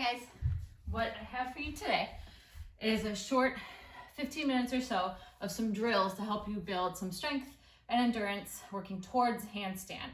Hi guys, what I have for you today is a short 15 minutes or so of some drills to help you build some strength and endurance working towards handstand.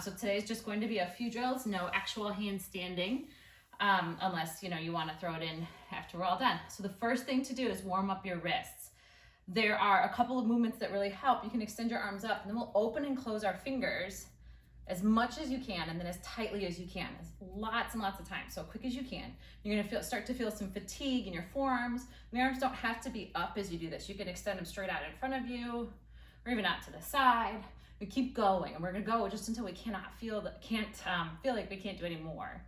So today is just going to be a few drills, no actual handstanding, unless you want to throw it in after we're all done. So the first thing to do is warm up your wrists. There are a couple of movements that really help. You can extend your arms up and then we'll open and close our fingers as much as you can and then as tightly as you can, as lots and lots of times, so quick as you can. You're gonna start to feel some fatigue in your forearms. And your arms don't have to be up as you do this. You can extend them straight out in front of you or even out to the side. We keep going and we're gonna go just until we can't feel like we can't do any more.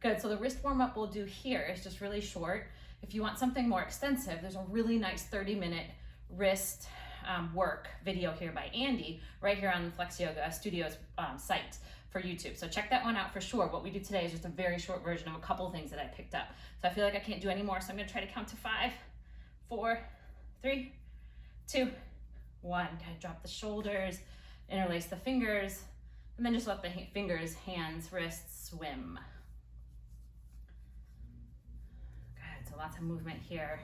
Good, so the wrist warm up we'll do here is just really short. If you want something more extensive, there's a really nice 30-minute wrist work video here by Andy right here on the Flex Yoga Studios site for YouTube. So check that one out for sure. What we do today is just a very short version of a couple of things that I picked up. So I feel like I can't do any more, so I'm gonna try to count to 5, 4, 3, 2, 1. Kind of drop the shoulders, interlace the fingers, and then just let the fingers, hands, wrists swim. Good, so lots of movement here.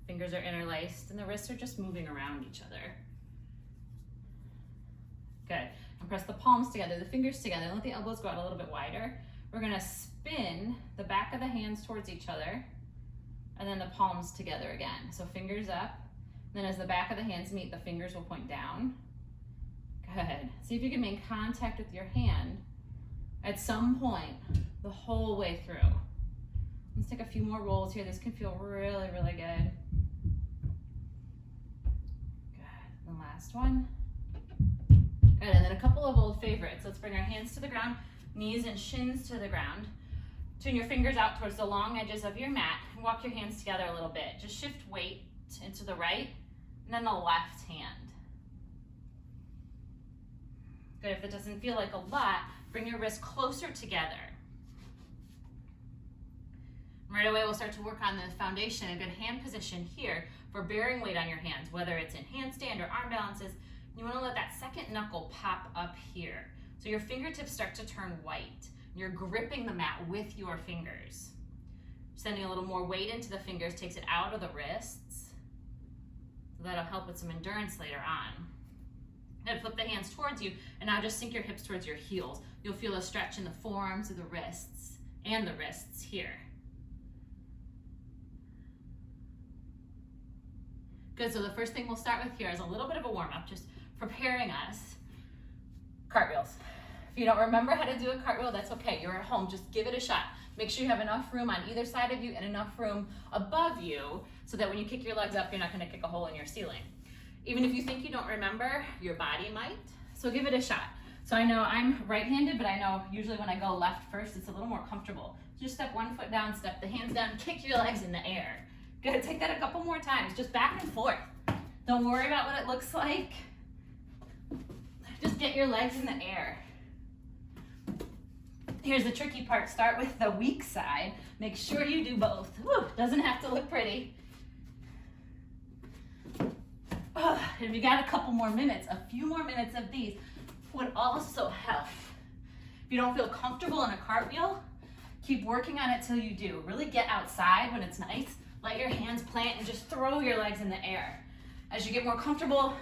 Fingers are interlaced and the wrists are just moving around each other. Good, and press the palms together, the fingers together, and let the elbows go out a little bit wider. We're gonna spin the back of the hands towards each other and then the palms together again. So fingers up, and then as the back of the hands meet, the fingers will point down. Good, see if you can make contact with your hand at some point the whole way through. Let's take a few more rolls here. This can feel really, really good. Good, and the last one. Good, and then a couple of old favorites. Let's bring our hands to the ground, knees and shins to the ground. Turn your fingers out towards the long edges of your mat and walk your hands together a little bit. Just shift weight into the right and then the left hand. Good, if it doesn't feel like a lot, bring your wrists closer together. Right away, we'll start to work on the foundation, a good hand position here for bearing weight on your hands, whether it's in handstand or arm balances. You want to let that second knuckle pop up here. So your fingertips start to turn white. You're gripping the mat with your fingers. Sending a little more weight into the fingers takes it out of the wrists. So that'll help with some endurance later on. Then flip the hands towards you, and now just sink your hips towards your heels. You'll feel a stretch in the forearms of the wrists and the wrists here. Good, so the first thing we'll start with here is a little bit of a warm-up, just preparing us. Cartwheels. If you don't remember how to do a cartwheel, that's okay. You're at home, just give it a shot. Make sure you have enough room on either side of you and enough room above you so that when you kick your legs up, you're not gonna kick a hole in your ceiling. Even if you think you don't remember, your body might, so give it a shot. So I know I'm right-handed, but I know usually when I go left first, it's a little more comfortable. Just step one foot down, step the hands down, kick your legs in the air. Good, take that a couple more times, just back and forth. Don't worry about what it looks like. Just get your legs in the air. Here's the tricky part, start with the weak side. Make sure you do both. Woo, doesn't have to look pretty. If you got a couple more minutes, a few more minutes of these would also help. If you don't feel comfortable in a cartwheel, keep working on it till you do. Really get outside when it's nice. Let your hands plant and just throw your legs in the air. As you get more comfortable,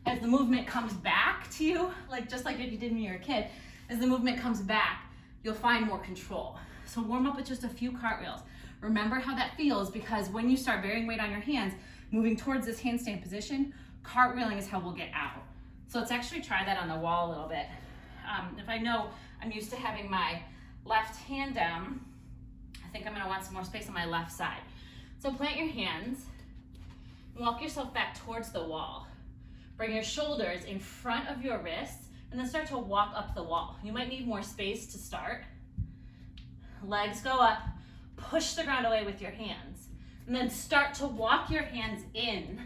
as the movement comes back to you, just like if you did when you were a kid, as the movement comes back, you'll find more control. So warm up with just a few cartwheels. Remember how that feels, because when you start bearing weight on your hands, moving towards this handstand position, cartwheeling is how we'll get out. So let's actually try that on the wall a little bit. If I know I'm used to having my left hand down, I think I'm gonna want some more space on my left side. So plant your hands, walk yourself back towards the wall. Bring your shoulders in front of your wrists and then start to walk up the wall. You might need more space to start. Legs go up, push the ground away with your hands, and then start to walk your hands in.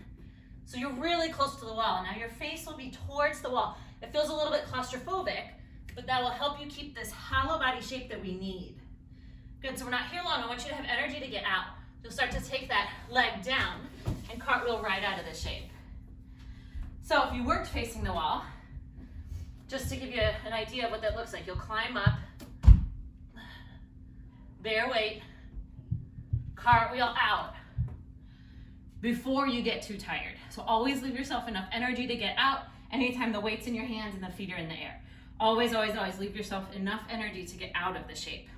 So you're really close to the wall. Now your face will be towards the wall. It feels a little bit claustrophobic, but that will help you keep this hollow body shape that we need. Good, so we're not here long. I want you to have energy to get out. You'll start to take that leg down and cartwheel right out of the shape. So if you weren't facing the wall, just to give you an idea of what that looks like, you'll climb up, Bear weight, cartwheel out before you get too tired. So always leave yourself enough energy to get out anytime the weight's in your hands and the feet are in the air. Always, always, always leave yourself enough energy to get out of the shape.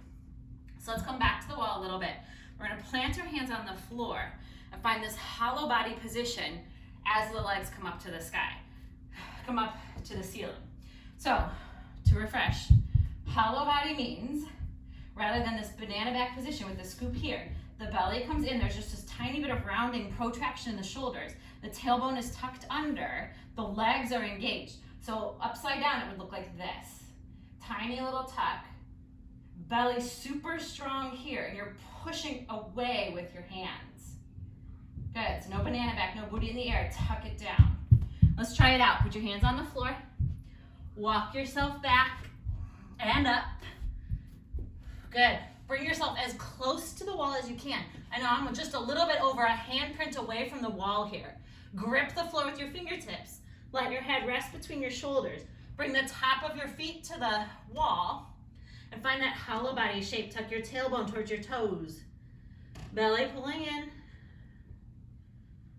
So let's come back to the wall a little bit. We're gonna plant our hands on the floor and find this hollow body position as the legs come up to the sky, come up to the ceiling. So to refresh, hollow body means rather than this banana back position with the scoop here, the belly comes in, there's just this tiny bit of rounding protraction in the shoulders. The tailbone is tucked under, the legs are engaged. So upside down, it would look like this. Tiny little tuck, belly super strong here, and you're pushing away with your hands. Good, so no banana back, no booty in the air, tuck it down. Let's try it out. Put your hands on the floor, walk yourself back and up. Good. Bring yourself as close to the wall as you can. I know I'm just a little bit over a handprint away from the wall here. Grip the floor with your fingertips. Let your head rest between your shoulders. Bring the top of your feet to the wall and find that hollow body shape. Tuck your tailbone towards your toes. Belly pulling in.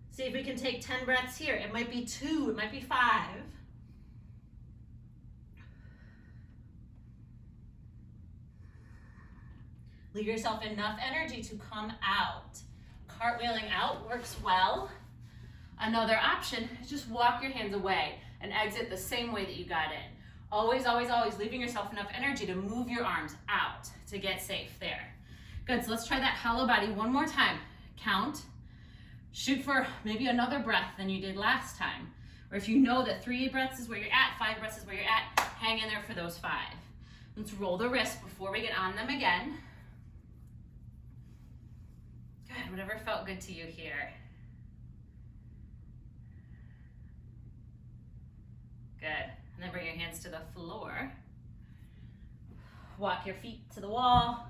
See if we can take 10 breaths here. It might be 2, it might be 5. Leave yourself enough energy to come out. Cartwheeling out works well. Another option is just walk your hands away and exit the same way that you got in. Always, always, always leaving yourself enough energy to move your arms out to get safe there. Good, so let's try that hollow body one more time. Count. Shoot for maybe another breath than you did last time. Or if you know that 3 breaths is where you're at, 5 breaths is where you're at, hang in there for those 5. Let's roll the wrists before we get on them again. Good, whatever felt good to you here. Good, and then bring your hands to the floor. Walk your feet to the wall.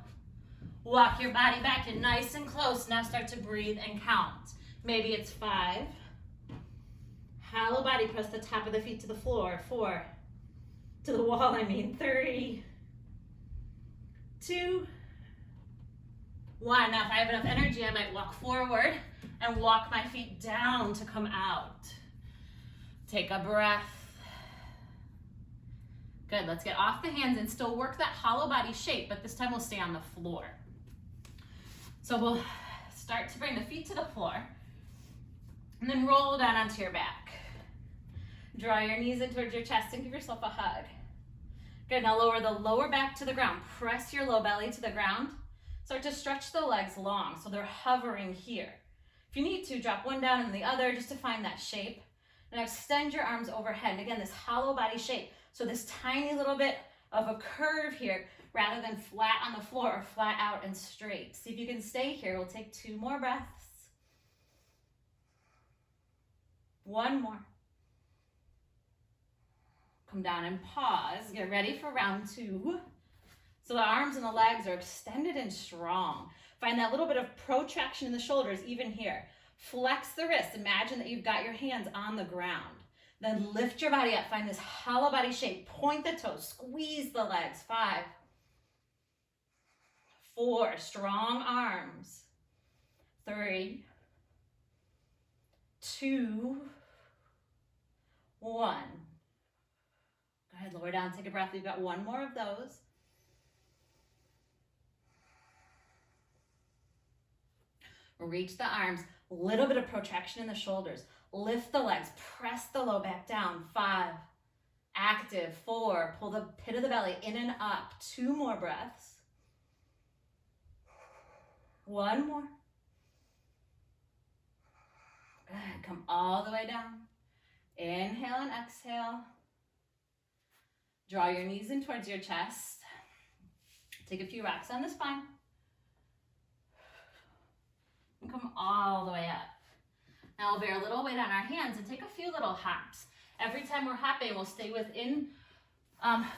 Walk your body back in nice and close. Now start to breathe and count. Maybe it's 5. Hollow body, press the top of the feet to the floor. 4, to the wall, 3, 2, 1. Now if I have enough energy, I might walk forward and walk my feet down to come out. Take a breath. Good, let's get off the hands and still work that hollow body shape, but this time we'll stay on the floor. So we'll start to bring the feet to the floor and then roll down onto your back. Draw your knees in towards your chest and give yourself a hug. Good, now lower the lower back to the ground. Press your low belly to the ground. Start to stretch the legs long so they're hovering here. If you need to, drop one down and the other just to find that shape. And extend your arms overhead. And again, this hollow body shape. So this tiny little bit of a curve here rather than flat on the floor or flat out and straight. See if you can stay here. We'll take 2 more breaths. 1 more. Come down and pause. Get ready for round 2. So the arms and the legs are extended and strong. Find that little bit of protraction in the shoulders, even here. Flex the wrists. Imagine that you've got your hands on the ground. Then lift your body up. Find this hollow body shape. Point the toes. Squeeze the legs. 5, 4. Strong arms. 3, 2, 1. Go ahead, lower down. Take a breath. We've got 1 more of those. Reach the arms, a little bit of protraction in the shoulders. Lift the legs, press the low back down. 5, active. 4, pull the pit of the belly in and up. 2 more breaths. 1 more. Good, come all the way down. Inhale and exhale. Draw your knees in towards your chest. Take a few rocks on the spine. And come all the way up. Now we'll bear a little weight on our hands and take a few little hops. Every time we're hopping, we'll stay within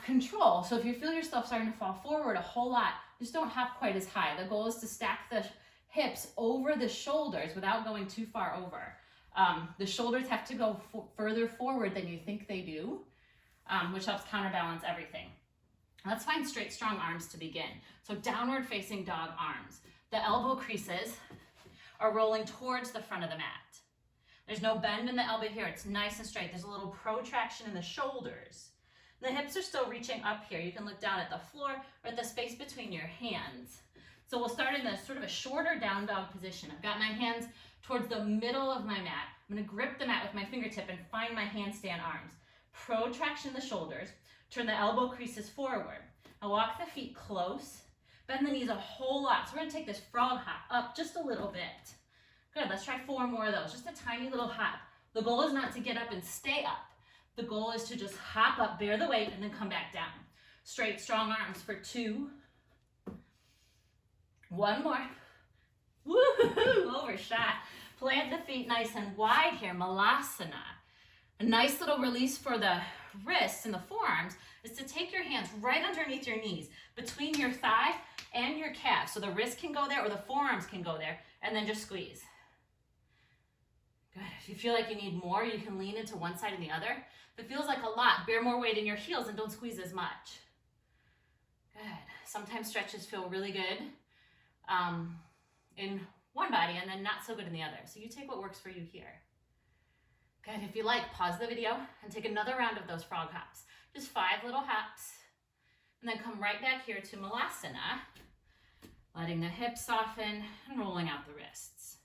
control. So if you feel yourself starting to fall forward a whole lot, just don't hop quite as high. The goal is to stack the hips over the shoulders without going too far over. The shoulders have to go further forward than you think they do, which helps counterbalance everything. Let's find straight, strong arms to begin. So downward facing dog arms. The elbow creases are rolling towards the front of the mat. There's no bend in the elbow here. It's nice and straight. There's a little protraction in the shoulders. The hips are still reaching up here. You can look down at the floor or at the space between your hands. So we'll start in this sort of a shorter down dog position. I've got my hands towards the middle of my mat. I'm going to grip the mat with my fingertip and find my handstand arms. Protraction in the shoulders. Turn the elbow creases forward. Now walk the feet close. Bend the knees a whole lot. So we're going to take this frog hop up just a little bit. Good, let's try 4 more of those. Just a tiny little hop. The goal is not to get up and stay up. The goal is to just hop up, bear the weight, and then come back down. Straight, strong arms for 2. 1 more. Woohoo! Overshot. Plant the feet nice and wide here, Malasana. A nice little release for the wrists and the forearms is to take your hands right underneath your knees, between your thigh and your calf. So the wrist can go there or the forearms can go there, and then just squeeze. Good. If you feel like you need more, you can lean into one side and the other. If it feels like a lot, bear more weight in your heels and don't squeeze as much. Good. Sometimes stretches feel really good in one body and then not so good in the other. So you take what works for you here. Good. If you like, pause the video and take another round of those frog hops. Just 5 little hops. And then come right back here to Malasana, letting the hips soften and rolling out the wrists.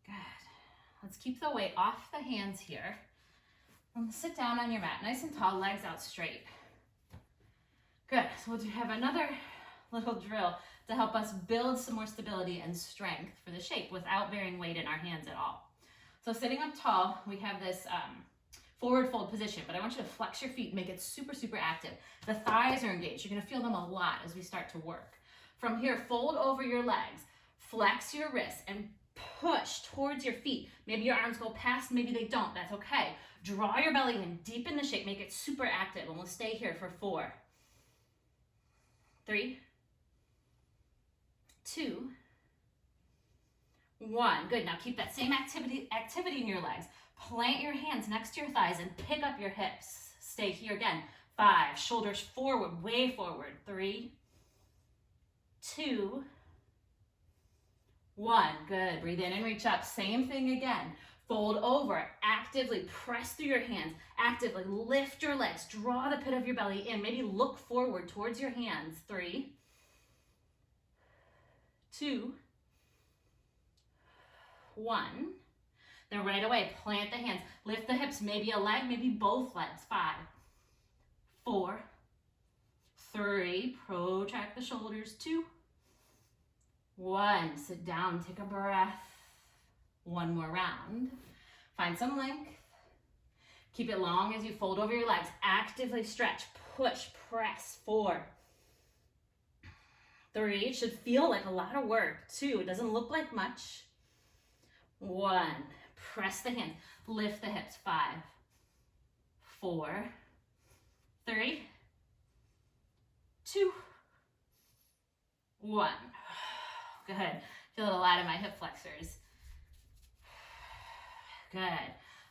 Good. Let's keep the weight off the hands here. And sit down on your mat, nice and tall, legs out straight. Good. So we'll have another little drill to help us build some more stability and strength for the shape without bearing weight in our hands at all. So sitting up tall, we have this forward fold position, but I want you to flex your feet, make it super, super active. The thighs are engaged. You're gonna feel them a lot as we start to work. From here, fold over your legs, flex your wrists, and push towards your feet. Maybe your arms go past, maybe they don't, that's okay. Draw your belly in, deepen the shape, make it super active, and we'll stay here for 4, 3, 2, 1. Good. Now keep that same activity in your legs. Plant your hands next to your thighs and pick up your hips. Stay here again. 5. Shoulders forward, way forward. 3, 2, 1. Good. Breathe in and reach up. Same thing again. Fold over. Actively press through your hands. Actively lift your legs. Draw the pit of your belly in. Maybe look forward towards your hands. 3, 2, 1. Then right away, plant the hands. Lift the hips, maybe a leg, maybe both legs. 5, 4, 3. Protract the shoulders. 2, 1. Sit down, take a breath. 1 more round. Find some length. Keep it long as you fold over your legs. Actively stretch, push, press. 4, 3. It should feel like a lot of work. 2. It doesn't look like much. 1. Press the hands. Lift the hips. 5, 4, 3, 2, 1. Good. Feel it a lot in my hip flexors. Good.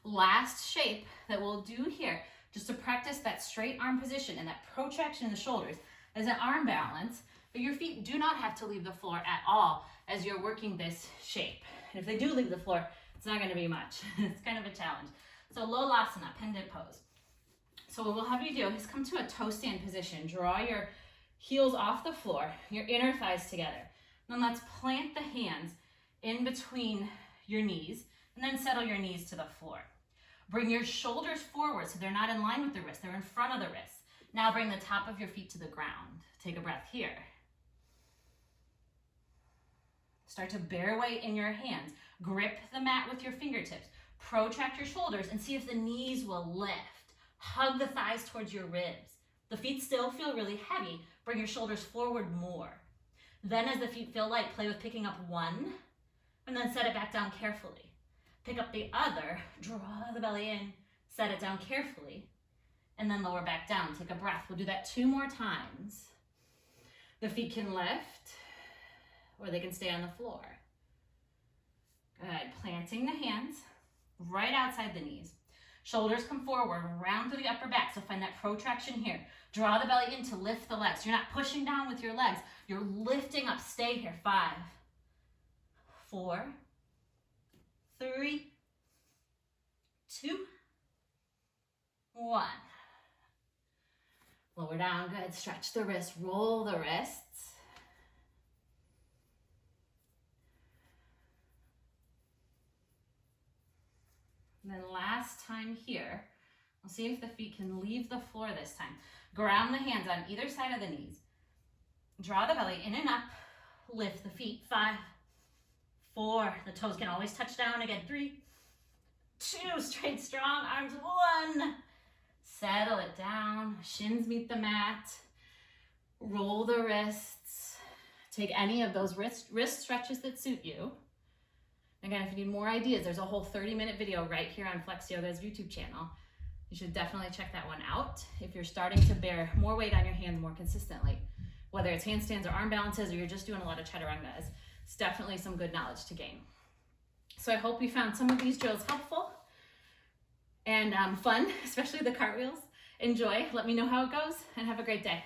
Last shape that we'll do here, just to practice that straight arm position and that protraction in the shoulders, is an arm balance, but your feet do not have to leave the floor at all as you're working this shape. And if they do leave the floor, it's not going to be much. It's kind of a challenge. So Lolasana, pendant pose. So what we'll have you do is come to a toe stand position. Draw your heels off the floor, your inner thighs together. Then let's plant the hands in between your knees and then settle your knees to the floor. Bring your shoulders forward so they're not in line with the wrists, they're in front of the wrists. Now bring the top of your feet to the ground. Take a breath here. Start to bear weight in your hands. Grip the mat with your fingertips. Protract your shoulders and see if the knees will lift. Hug the thighs towards your ribs. The feet still feel really heavy. Bring your shoulders forward more. Then as the feet feel light, play with picking up one and then set it back down carefully. Pick up the other, draw the belly in, set it down carefully, and then lower back down. Take a breath. We'll do that 2 more times. The feet can lift or they can stay on the floor. Good. Planting the hands right outside the knees. Shoulders come forward, round through the upper back. So find that protraction here. Draw the belly in to lift the legs. You're not pushing down with your legs. You're lifting up. Stay here. 5, 4, 3, 2, 1. Lower down. Good. Stretch the wrists. Roll the wrists. And then last time here, we'll see if the feet can leave the floor this time. Ground the hands on either side of the knees. Draw the belly in and up. Lift the feet. 5, 4. The toes can always touch down again. 3, 2. Straight, strong arms. 1. Settle it down. Shins meet the mat. Roll the wrists. Take any of those wrist stretches that suit you. Again, if you need more ideas, there's a whole 30-minute video right here on Flex Yoga's YouTube channel. You should definitely check that one out if you're starting to bear more weight on your hands more consistently. Whether it's handstands or arm balances, or you're just doing a lot of chaturangas, it's definitely some good knowledge to gain. So I hope you found some of these drills helpful and fun, especially the cartwheels. Enjoy. Let me know how it goes, and have a great day.